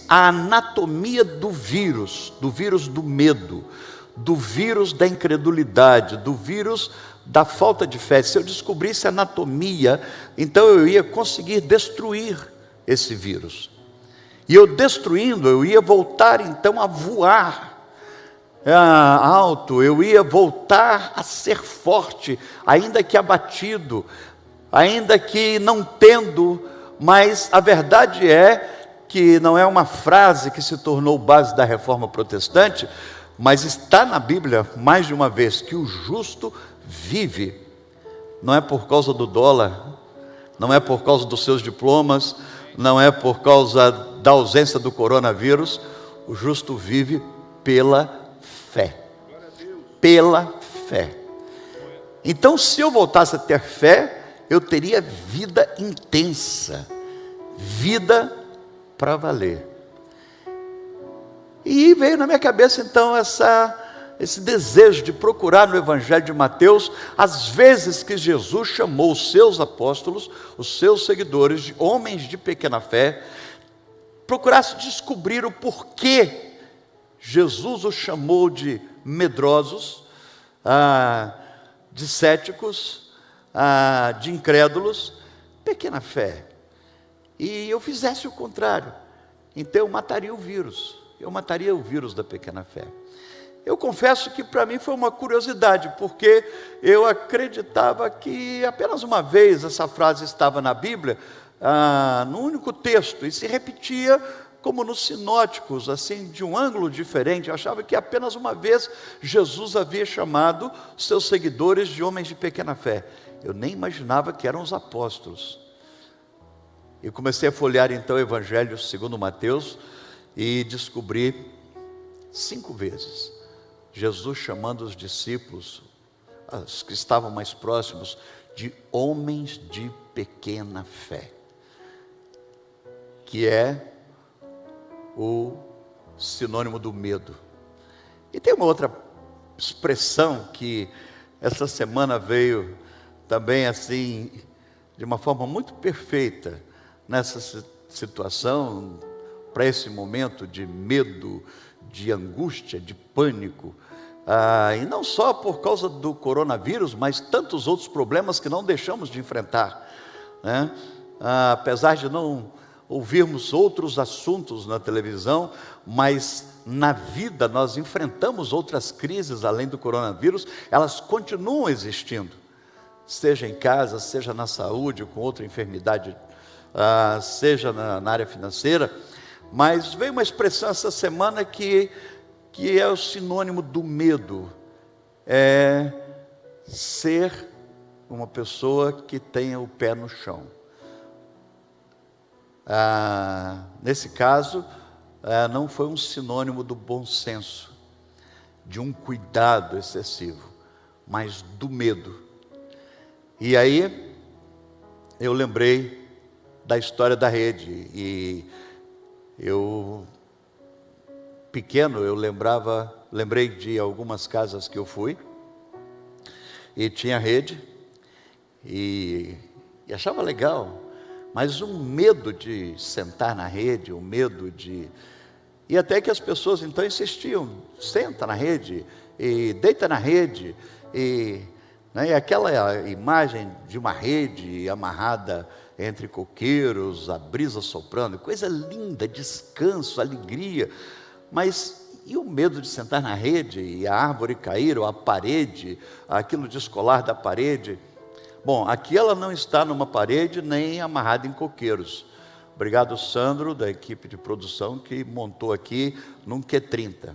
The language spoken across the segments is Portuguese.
a anatomia do vírus do medo, do vírus da incredulidade, do vírus da falta de fé. Se eu descobrisse a anatomia, então eu ia conseguir destruir esse vírus. E eu destruindo, eu ia voltar então a voar alto, eu ia voltar a ser forte, ainda que abatido, ainda que não tendo, mas a verdade é que não é uma frase que se tornou base da reforma protestante, mas está na Bíblia mais de uma vez, que o justo vive. Não é por causa do dólar, não é por causa dos seus diplomas, não é por causa da ausência do coronavírus. O justo vive pela fé. Pela fé. Então, se eu voltasse a ter fé, eu teria vida intensa, vida para valer. E veio na minha cabeça então esse desejo de procurar no Evangelho de Mateus as vezes que Jesus chamou os seus apóstolos, os seus seguidores, de homens de pequena fé, procurasse descobrir o porquê Jesus os chamou de medrosos, de céticos, de incrédulos, pequena fé. E eu fizesse o contrário, então eu mataria o vírus. Eu mataria o vírus da pequena fé. Eu confesso que para mim foi uma curiosidade, porque eu acreditava que apenas uma vez essa frase estava na Bíblia, num único texto, e se repetia como nos sinóticos, assim, de um ângulo diferente. Eu achava que apenas uma vez Jesus havia chamado seus seguidores de homens de pequena fé. Eu nem imaginava que eram os apóstolos. Eu comecei a folhear então o Evangelho segundo Mateus, e descobri 5 vezes Jesus chamando os discípulos, os que estavam mais próximos, de homens de pequena fé, que é o sinônimo do medo. E tem uma outra expressão que essa semana veio também assim, de uma forma muito perfeita, nessa situação, para esse momento de medo, de angústia, de pânico, e não só por causa do coronavírus, mas tantos outros problemas que não deixamos de enfrentar, né? Apesar de não ouvirmos outros assuntos na televisão, mas na vida nós enfrentamos outras crises além do coronavírus, elas continuam existindo, seja em casa, seja na saúde, com outra enfermidade, seja na área financeira. Mas veio uma expressão essa semana que é o sinônimo do medo, é ser uma pessoa que tenha o pé no chão. Nesse caso, não foi um sinônimo do bom senso, de um cuidado excessivo, mas do medo. E aí, eu lembrei da história da rede, e eu, pequeno, eu lembrei de algumas casas que eu fui, e tinha rede, e achava legal, mas um medo de sentar na rede, um medo de... E até que as pessoas então insistiam, senta na rede, e deita na rede, e aquela imagem de uma rede amarrada entre coqueiros, a brisa soprando, coisa linda, descanso, alegria. Mas e o medo de sentar na rede e a árvore cair, ou a parede, aquilo descolar da parede? Bom, aqui ela não está numa parede nem amarrada em coqueiros. Obrigado, Sandro, da equipe de produção, que montou aqui num Q30.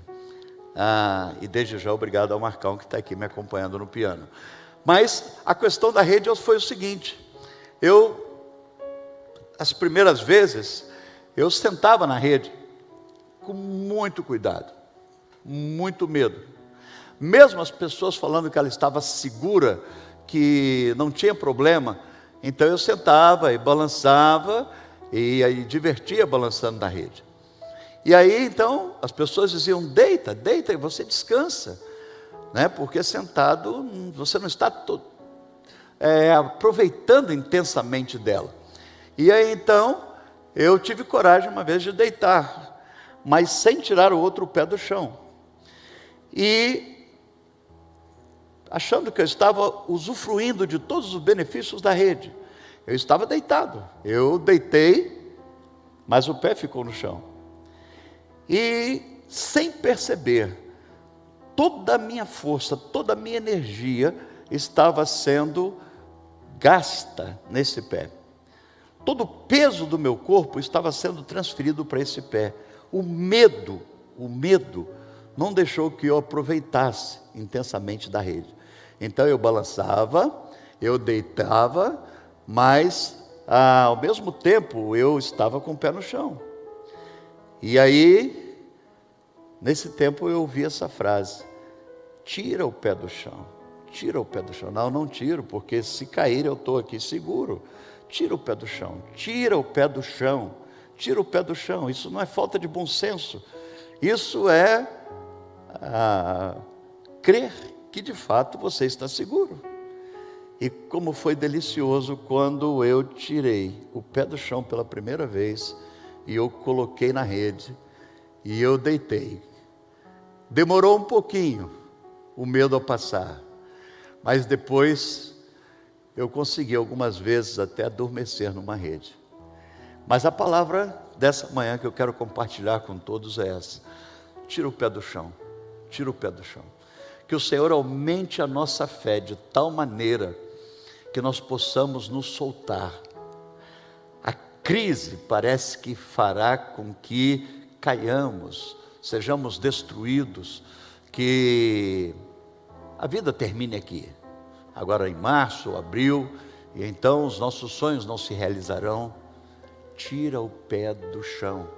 E desde já obrigado ao Marcão, que está aqui me acompanhando no piano. Mas a questão da rede foi o seguinte: as primeiras vezes, eu sentava na rede com muito cuidado, muito medo. Mesmo as pessoas falando que ela estava segura, que não tinha problema, então eu sentava e balançava, e aí divertia balançando na rede. E aí então, as pessoas diziam, deita e você descansa, né? Porque sentado, você não está aproveitando intensamente dela. E aí então, eu tive coragem uma vez de deitar, mas sem tirar o outro pé do chão. E achando que eu estava usufruindo de todos os benefícios da rede. Eu estava deitado. Eu deitei, mas o pé ficou no chão. E sem perceber, toda a minha força, toda a minha energia estava sendo gasta nesse pé. Todo o peso do meu corpo estava sendo transferido para esse pé. O medo não deixou que eu aproveitasse intensamente da rede. Então eu balançava, eu deitava, mas ao mesmo tempo eu estava com o pé no chão. E aí, nesse tempo eu ouvi essa frase: tira o pé do chão, tira o pé do chão. Não tiro, porque se cair eu estou aqui seguro. Tira o pé do chão, tira o pé do chão, tira o pé do chão. Isso não é falta de bom senso, isso é crer que de fato você está seguro. E como foi delicioso quando eu tirei o pé do chão pela primeira vez, e eu coloquei na rede, e eu deitei. Demorou um pouquinho o medo a passar, mas depois eu consegui algumas vezes até adormecer numa rede. Mas a palavra dessa manhã que eu quero compartilhar com todos é essa: tira o pé do chão, tira o pé do chão. Que o Senhor aumente a nossa fé de tal maneira que nós possamos nos soltar. A crise parece que fará com que caiamos, sejamos destruídos, que a vida termine aqui, agora em março, abril, e então os nossos sonhos não se realizarão. Tira o pé do chão.